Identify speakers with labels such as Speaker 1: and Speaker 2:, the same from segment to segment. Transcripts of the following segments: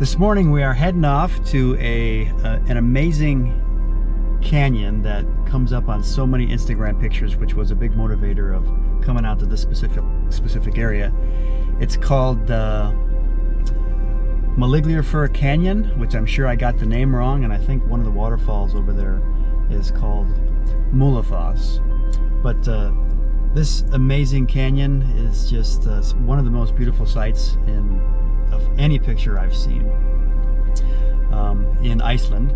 Speaker 1: This morning we are heading off to an amazing canyon that comes up on so many Instagram pictures, which was a big motivator of coming out to this specific area. It's called the Múlagljúfur Canyon, which I'm sure I got the name wrong, and I think one of the waterfalls over there is called Múlafoss. But this amazing canyon is just one of the most beautiful sights of any picture I've seen in Iceland.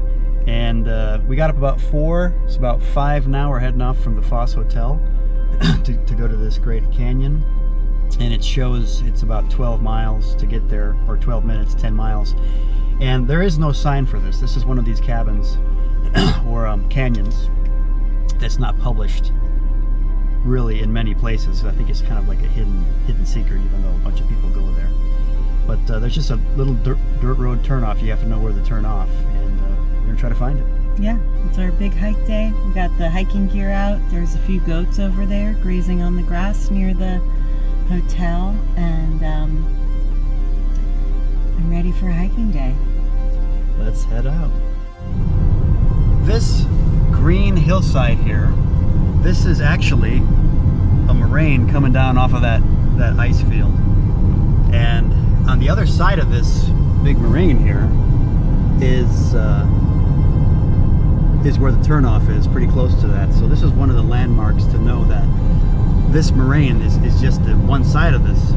Speaker 1: And we got up about 4, it's about 5 now. We're heading off from the Foss Hotel to go to this great canyon. And it shows it's about 12 miles to get there, or 12 minutes, 10 miles. And there is no sign for this. This is one of these cabins or canyons that's not published really in many places. I think it's kind of like a hidden secret, even though a bunch of people go there. But there's just a little dirt road turnoff. You have to know where to turn off, and we're gonna try to find it.
Speaker 2: Yeah, it's our big hike day. We got the hiking gear out. There's a few goats over there grazing on the grass near the hotel, and I'm ready for a hiking day.
Speaker 1: Let's head out. This green hillside here, this is actually a moraine coming down off of that ice field. And on the other side of this big moraine here is where the turnoff is, pretty close to that. So this is one of the landmarks to know that this moraine is just one side of this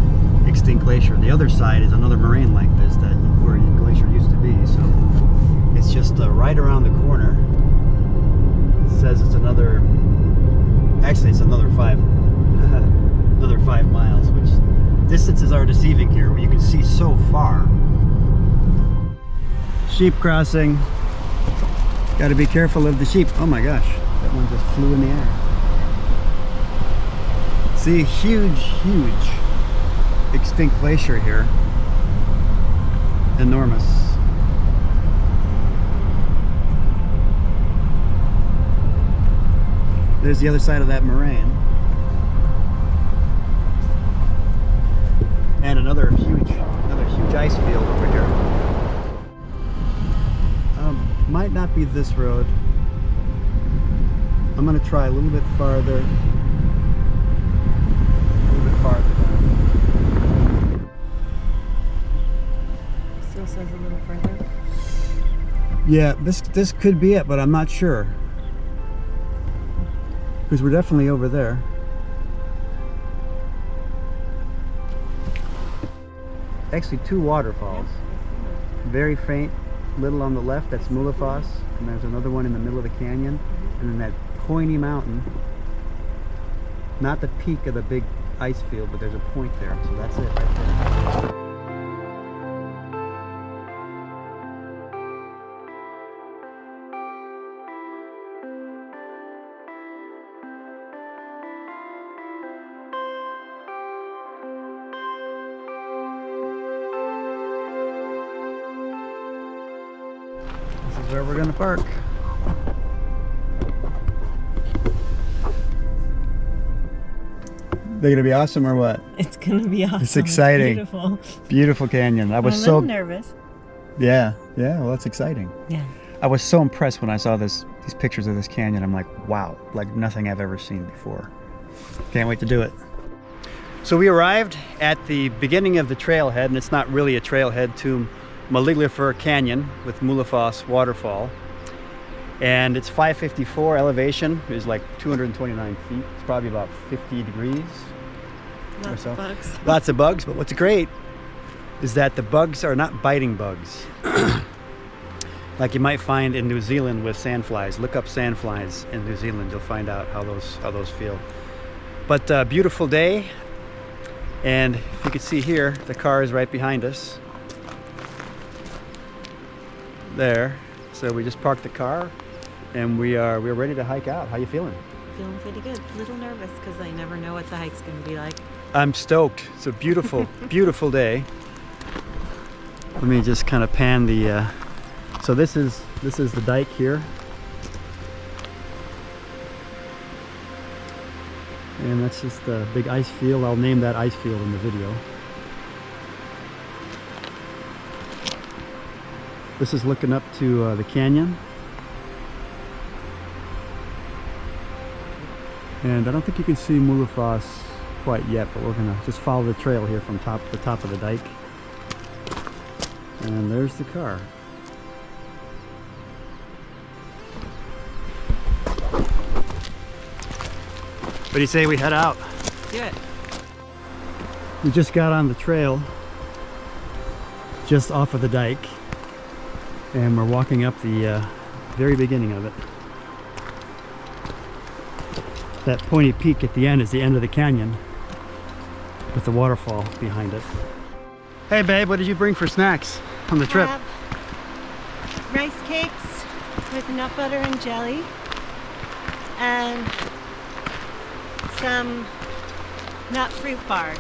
Speaker 1: extinct glacier. The other side is another moraine like this, where the glacier used to be. So it's just right around the corner. It says it's another 5 another 5 miles, which distances are deceiving here, where you can see so far. Sheep crossing. Got to be careful of the sheep. Oh my gosh, that one just flew in the air. See, huge extinct glacier here. Enormous. There's the other side of that moraine. And another huge ice field over here. Might not be this road. I'm gonna try a little bit farther. Down.
Speaker 2: Still says a little further.
Speaker 1: Yeah, this could be it, but I'm not sure. Because we're definitely over there. Actually, 2 waterfalls. Very faint, little on the left, that's Múlafoss, and there's another one in the middle of the canyon, and then that pointy mountain. Not the peak of the big ice field, but there's a point there, so that's it right there. This is where we're gonna park. They're gonna be awesome or what?
Speaker 2: It's gonna be awesome.
Speaker 1: It's exciting.
Speaker 2: It's beautiful.
Speaker 1: Beautiful canyon. I was
Speaker 2: I'm a
Speaker 1: so
Speaker 2: little nervous.
Speaker 1: Yeah, well, that's exciting.
Speaker 2: Yeah.
Speaker 1: I was so impressed when I saw these pictures of this canyon. I'm like, wow, like nothing I've ever seen before. Can't wait to do it. So we arrived at the beginning of the trailhead, and it's not really a trailhead, to Múlagljúfur Canyon with Múlafoss waterfall. And it's 554 elevation. It's like 229 feet. It's probably about 50 degrees.
Speaker 2: Lots of bugs.
Speaker 1: Lots of bugs, but what's great is that the bugs are not biting bugs. Like you might find in New Zealand with sandflies. Look up sandflies in New Zealand, you'll find out how those feel. But beautiful day, and if you can see here, the car is right behind us. There. So we just parked the car, and we're ready to hike out. How you feeling?
Speaker 2: Feeling pretty good. A little nervous because I never know what the hike's going to be like.
Speaker 1: I'm stoked. It's a beautiful, beautiful day. Let me just kind of pan the. So this is the dike here, and that's just a big ice field. I'll name that ice field in the video. This is looking up to the canyon. And I don't think you can see Múlagljúfur quite yet, but we're gonna just follow the trail here from the top of the dike. And there's the car. What do you say we head out?
Speaker 2: Do it.
Speaker 1: We just got on the trail just off of the dike, and we're walking up the very beginning of it. That pointy peak at the end is the end of the canyon with the waterfall behind it. Hey babe, what did you bring for snacks on the trip?
Speaker 2: Rice cakes with nut butter and jelly, and some nut fruit bars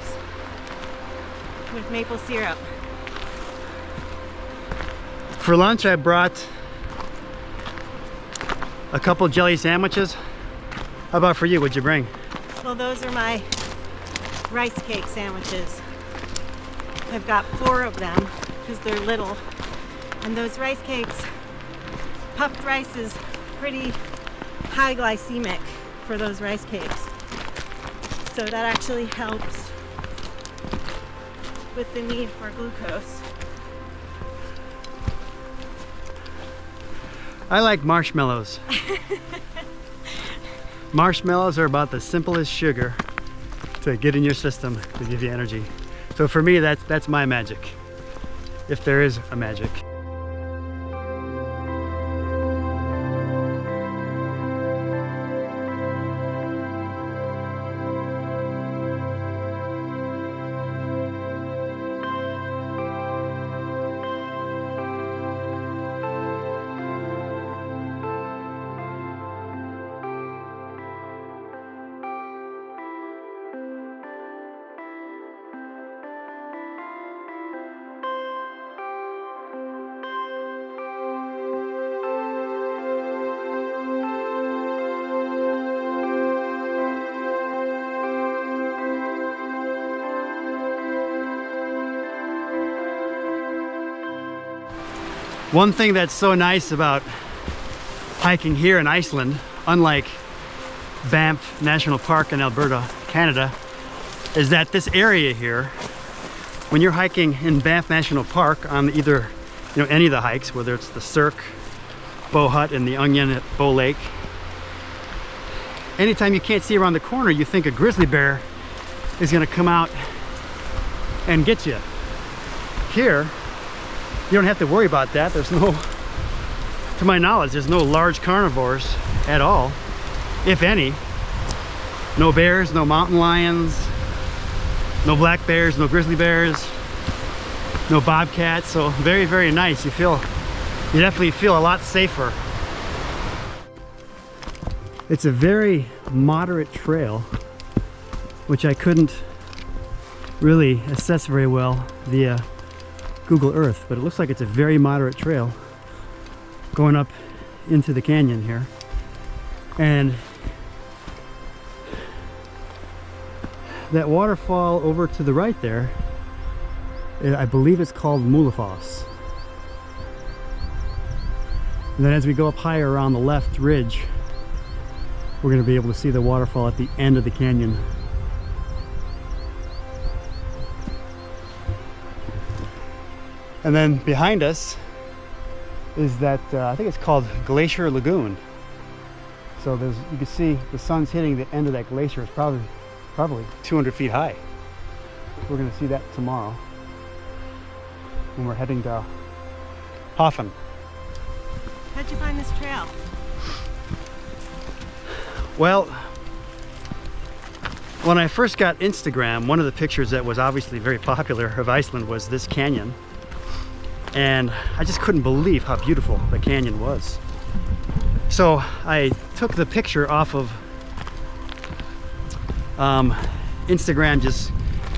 Speaker 2: with maple syrup.
Speaker 1: For lunch I brought a couple jelly sandwiches. How about for you? What'd you bring?
Speaker 2: Well, those are my rice cake sandwiches. I've got 4 of them because they're little. And those rice cakes, puffed rice is pretty high glycemic for those rice cakes. So that actually helps with the need for glucose.
Speaker 1: I like marshmallows. Marshmallows are about the simplest sugar to get in your system to give you energy. So for me, that's my magic, if there is a magic. One thing that's so nice about hiking here in Iceland, unlike Banff National Park in Alberta, Canada, is that this area here, when you're hiking in Banff National Park on either, any of the hikes, whether it's the Cirque, Bow Hut, and the Onion at Bow Lake, anytime you can't see around the corner, you think a grizzly bear is gonna come out and get you. Here, you don't have to worry about that. There's no, to my knowledge, there's no large carnivores at all, if any. No bears, no mountain lions, no black bears, no grizzly bears, no bobcats. So very, very nice. You definitely feel a lot safer. It's a very moderate trail, which I couldn't really assess very well via Google Earth, but it looks like it's a very moderate trail going up into the canyon here. And that waterfall over to the right there, I believe it's called Múlagljúfur. And then as we go up higher around the left ridge, we're going to be able to see the waterfall at the end of the canyon. And then behind us is that, I think it's called Glacier Lagoon. So you can see the sun's hitting the end of that glacier. It's probably 200 feet high. We're going to see that tomorrow when we're heading to Hofen.
Speaker 2: How'd you find this trail?
Speaker 1: Well, when I first got Instagram, one of the pictures that was obviously very popular of Iceland was this canyon. And I just couldn't believe how beautiful the canyon was. So I took the picture off of Instagram, just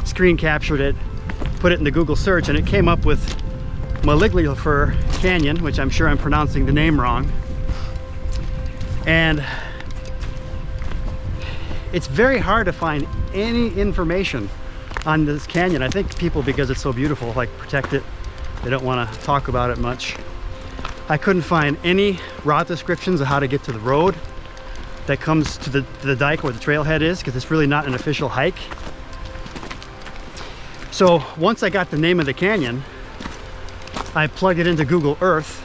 Speaker 1: screen captured it, put it in the Google search, and it came up with Múlagljúfur Canyon, which I'm sure I'm pronouncing the name wrong. And it's very hard to find any information on this canyon. I think people, because it's so beautiful, like protect it. They don't want to talk about it much. I couldn't find any route descriptions of how to get to the road that comes to the dike where the trailhead is, because it's really not an official hike. So once I got the name of the canyon, I plugged it into Google Earth,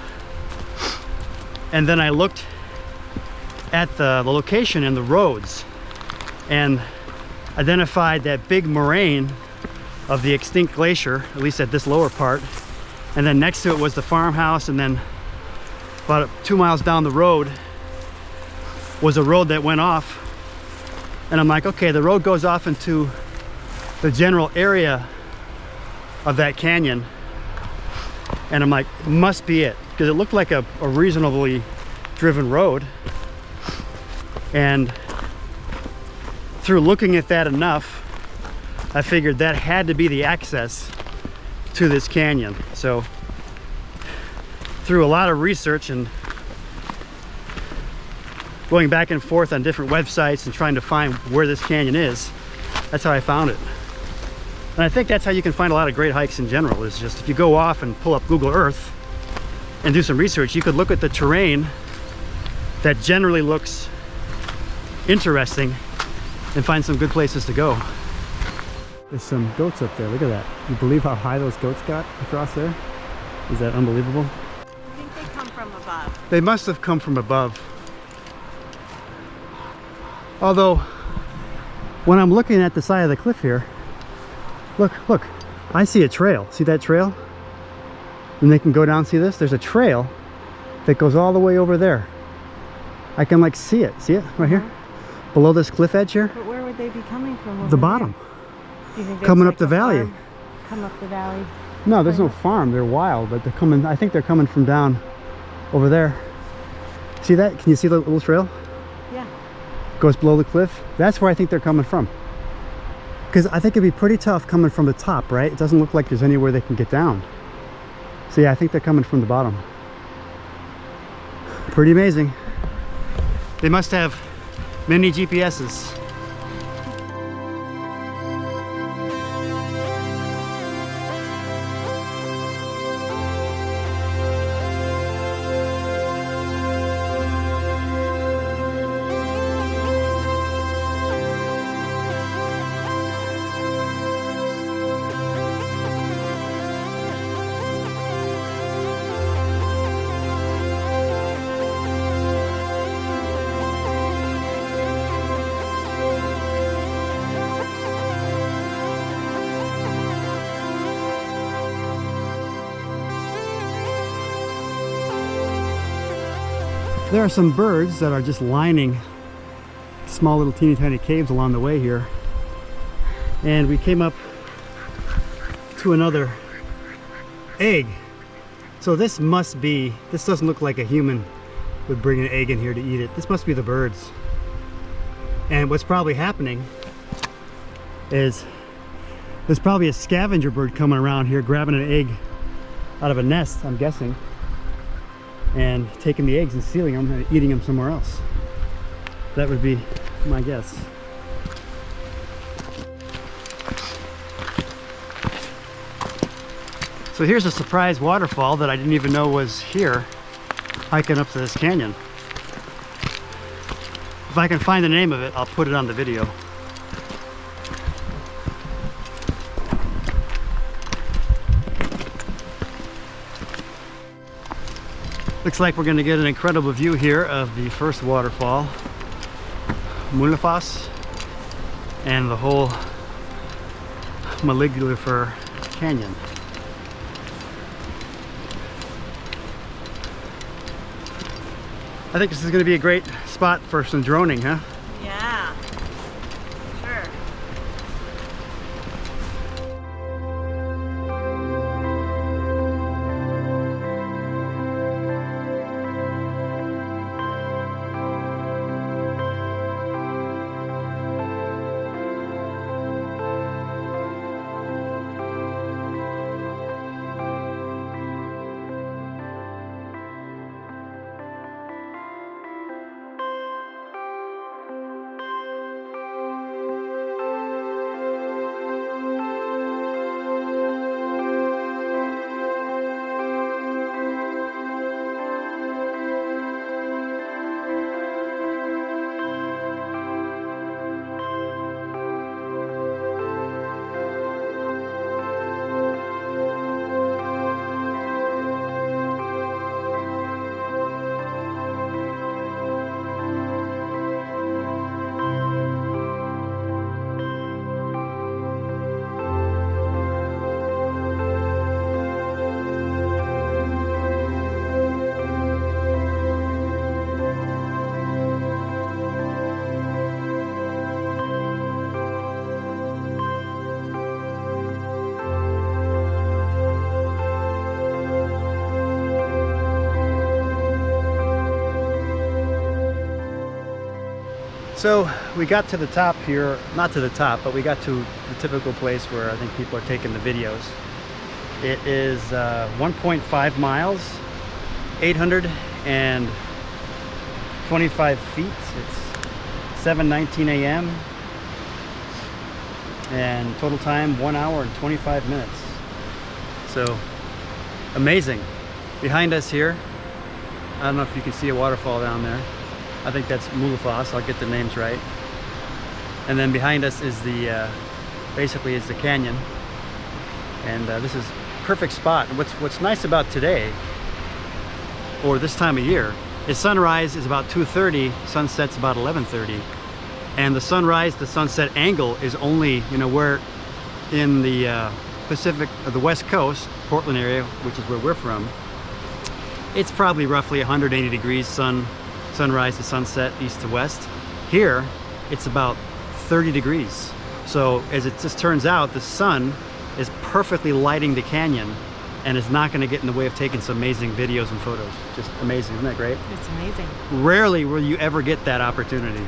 Speaker 1: and then I looked at the location and the roads and identified that big moraine of the extinct glacier, at least at this lower part. And then next to it was the farmhouse, and then about 2 miles down the road was a road that went off. And I'm like, okay, the road goes off into the general area of that canyon. And I'm like, must be it, because it looked like a reasonably driven road. And through looking at that enough, I figured that had to be the access to this canyon. So through a lot of research and going back and forth on different websites and trying to find where this canyon is, that's how I found it. And I think that's how you can find a lot of great hikes in general, is just if you go off and pull up Google Earth and do some research, you could look at the terrain that generally looks interesting and find some good places to go. There's some goats up there. Look at that. You believe how high those goats got across there? Is that unbelievable?
Speaker 2: I think they come from above.
Speaker 1: They must have come from above. Although, when I'm looking at the side of the cliff here, look, I see a trail. See that trail? And they can go down, see this? There's a trail that goes all the way over there. I can like see it. See it right here? Below this cliff edge here?
Speaker 2: But where would they be coming from? Over
Speaker 1: The bottom.
Speaker 2: Do you think
Speaker 1: Coming
Speaker 2: there's
Speaker 1: up the
Speaker 2: like a
Speaker 1: valley.
Speaker 2: farm? Come up the valley.
Speaker 1: No, there's no farm. They're wild, but they're coming. I think they're coming from down over there. See that? Can you see the little trail?
Speaker 2: Yeah.
Speaker 1: Goes below the cliff. That's where I think they're coming from. Because I think it'd be pretty tough coming from the top, right? It doesn't look like there's anywhere they can get down. So yeah, I think they're coming from the bottom. Pretty amazing. They must have many GPSs. There are some birds that are just lining small little teeny tiny caves along the way here. And we came up to another egg. So this must be, this doesn't look like a human would bring an egg in here to eat it. This must be the birds. And what's probably happening is there's probably a scavenger bird coming around here grabbing an egg out of a nest, I'm guessing, and taking the eggs and stealing them and eating them somewhere else. That would be my guess. So here's a surprise waterfall that I didn't even know was here, hiking up to this canyon. If I can find the name of it, I'll put it on the video. Looks like we're going to get an incredible view here of the first waterfall, Múlagljúfur, and the whole Múlagljúfur canyon. I think this is going to be a great spot for some droning, huh?
Speaker 2: Yeah. Sure.
Speaker 1: So we got to the top here, not to the top, but we got to the typical place where I think people are taking the videos. It is 1.5 miles, 825 feet. It's 7:19 a.m. and total time 1 hour and 25 minutes. So amazing. Behind us here, I don't know if you can see a waterfall down there. I think that's Múlagljúfur, I'll get the names right. And then behind us is the, basically is the canyon. And this is perfect spot. And what's nice about today, or this time of year, is sunrise is about 2:30, sunset's about 11:30. And the sunrise to sunset angle is only, you know, we're in the Pacific, the West Coast, Portland area, which is where we're from. It's probably roughly 180 degrees sunrise to sunset, east to west. Here, it's about 30 degrees. So as it just turns out, the sun is perfectly lighting the canyon and is not going to get in the way of taking some amazing videos and photos. Just amazing, isn't that great?
Speaker 2: It's amazing.
Speaker 1: Rarely will you ever get that opportunity.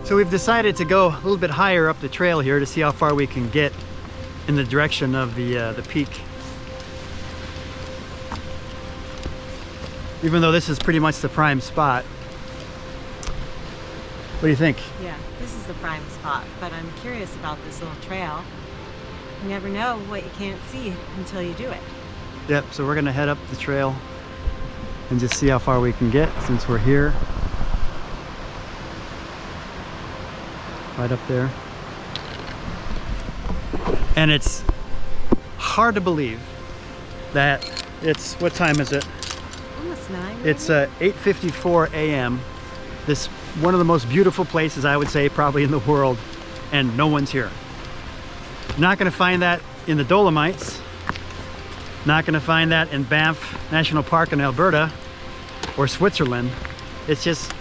Speaker 1: So we've decided to go a little bit higher up the trail here to see how far we can get in the direction of the peak. Even though this is pretty much the prime spot. What do you think?
Speaker 2: Yeah, this is the prime spot, but I'm curious about this little trail. You never know what you can't see until you do it.
Speaker 1: Yep, so we're gonna head up the trail and just see how far we can get since we're here. Right up there. And it's hard to believe that it's, what time is it?
Speaker 2: Almost 9. Maybe?
Speaker 1: It's 8:54 a.m. This one of the most beautiful places, I would say, probably in the world, and no one's here. Not gonna find that in the Dolomites. Not gonna find that in Banff National Park in Alberta or Switzerland. It's just,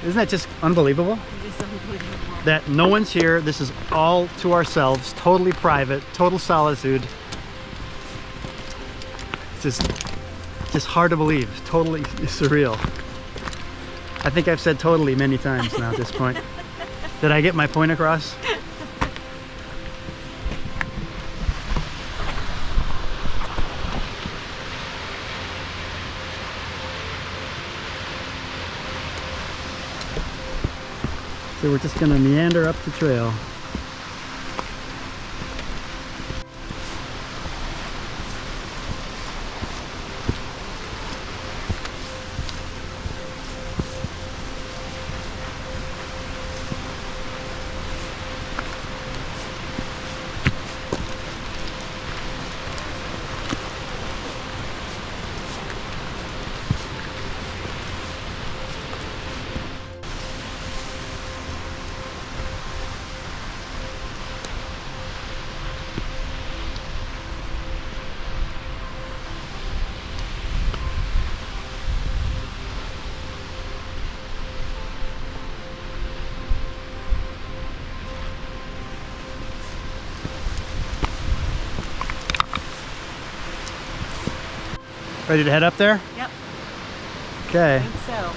Speaker 1: isn't that just unbelievable?
Speaker 2: It is unbelievable.
Speaker 1: That no one's here. This is all to ourselves, totally private, total solitude. It's just hard to believe, totally surreal. I think I've said totally many times now at this point. Did I get my point across? So we're just gonna meander up the trail. Ready to head up there?
Speaker 2: Yep.
Speaker 1: Okay.
Speaker 2: I think so.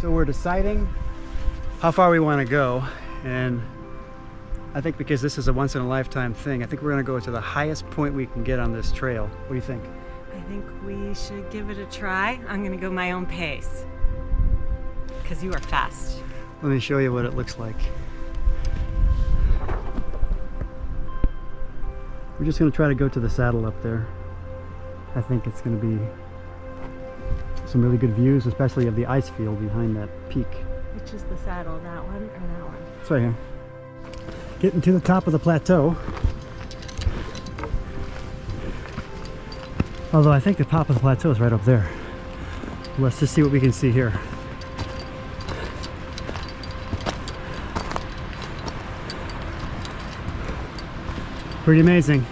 Speaker 1: So we're deciding how far we want to go, and I think because this is a once-in-a-lifetime thing, I think we're going to go to the highest point we can get on this trail. What do you think?
Speaker 2: I think we should give it a try. I'm going to go my own pace because you are fast.
Speaker 1: Let me show you what it looks like. We're just going to try to go to the saddle up there. I think it's going to be some really good views, especially of the ice field behind that peak.
Speaker 2: Which is the saddle, that one or that one?
Speaker 1: It's right here. Getting to the top of the plateau. Although I think the top of the plateau is right up there. Let's just see what we can see here. Pretty amazing.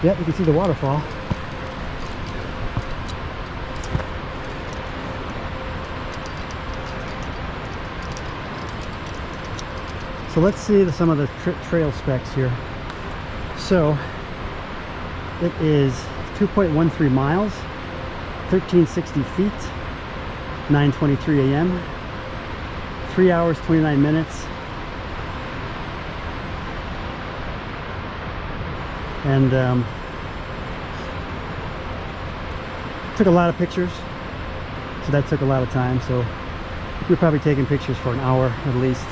Speaker 1: Yep, you can see the waterfall. So let's see some of the trail specs here. So it is 2.13 miles, 1360 feet, 9:23 a.m., 3 hours 29 minutes, and took a lot of pictures, so that took a lot of time. So we're probably taking pictures for an hour at least.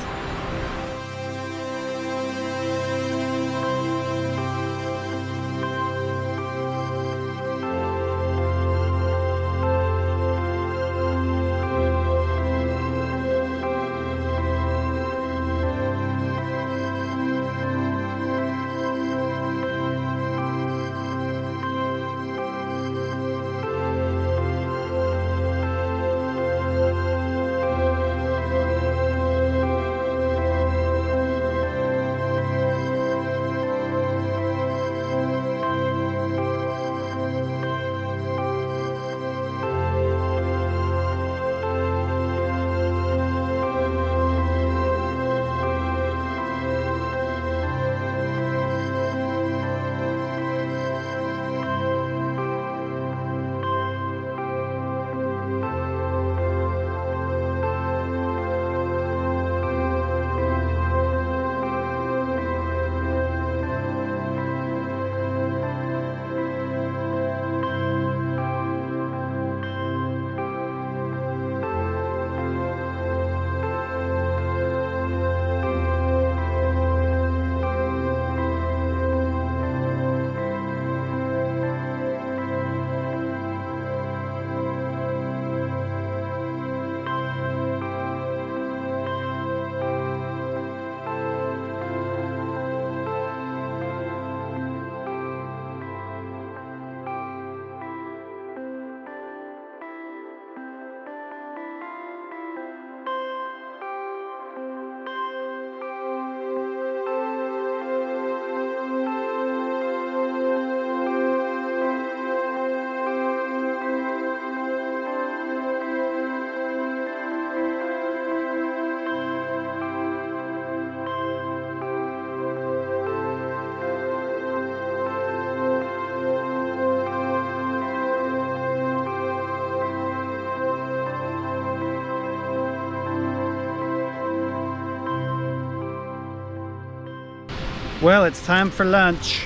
Speaker 1: Well, it's time for lunch.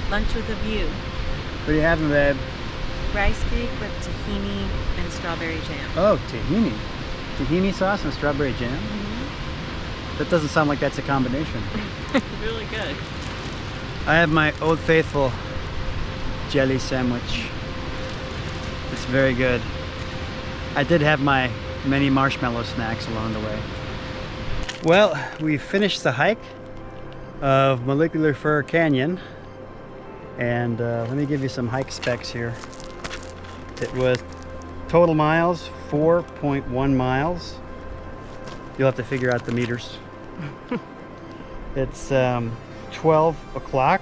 Speaker 2: Lunch with a view.
Speaker 1: What are you having, babe?
Speaker 2: Rice cake with tahini and strawberry jam.
Speaker 1: Oh, tahini. Tahini sauce and strawberry jam? That doesn't sound like that's a combination.
Speaker 2: Really good.
Speaker 1: I have my Old Faithful jelly sandwich. It's very good. I did have my many marshmallow snacks along the way. Well, we finished the hike of Múlagljúfur Canyon, and let me give you some hike specs here. It was total miles 4.1 miles. You'll have to figure out the meters. It's 12 o'clock.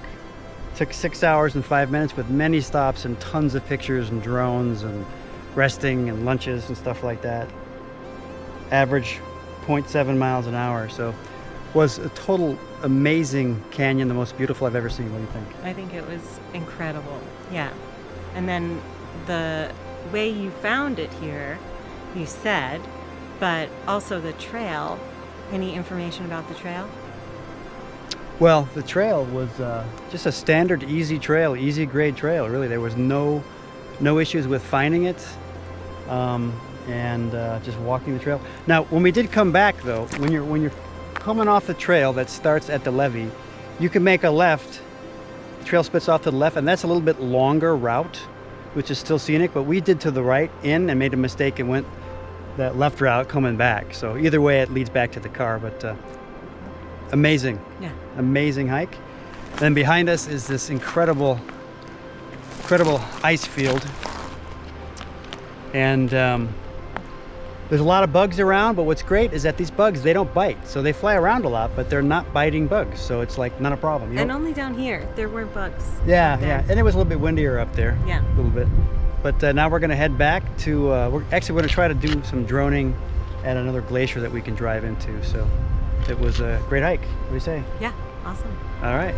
Speaker 1: Took 6 hours and 5 minutes with many stops and tons of pictures and drones and resting and lunches and stuff like that. Average 0.7 miles an hour. So was a total amazing canyon, the most beautiful I've ever seen. What do you think?
Speaker 2: I think it was incredible. Yeah. And then the way you found it here, you said, but also the trail. Any information about the trail?
Speaker 1: Well, the trail was just a standard easy trail, easy grade trail. Really, there was no issues with finding it, and just walking the trail. Now, when we did come back, though, when you're coming off the trail that starts at the levee, you can make a left. The trail splits off to the left, and that's a little bit longer route, which is still scenic. But we did to the right in and made a mistake and went that left route coming back. So either way, it leads back to the car. But amazing.
Speaker 2: Yeah.
Speaker 1: Amazing hike. And then behind us is this incredible ice field. And there's a lot of bugs around, but what's great is that these bugs, they don't bite. So they fly around a lot, but they're not biting bugs. So it's like not a problem. You
Speaker 2: And
Speaker 1: know?
Speaker 2: only down here, there weren't bugs.
Speaker 1: Yeah,
Speaker 2: up there.
Speaker 1: yeah. And it was a little bit windier up there.
Speaker 2: Yeah.
Speaker 1: A little bit. But now we're going to head back to, we're going to try to do some droning at another glacier that we can drive into. So it was a great hike. What do you say?
Speaker 2: Yeah, awesome.
Speaker 1: All right.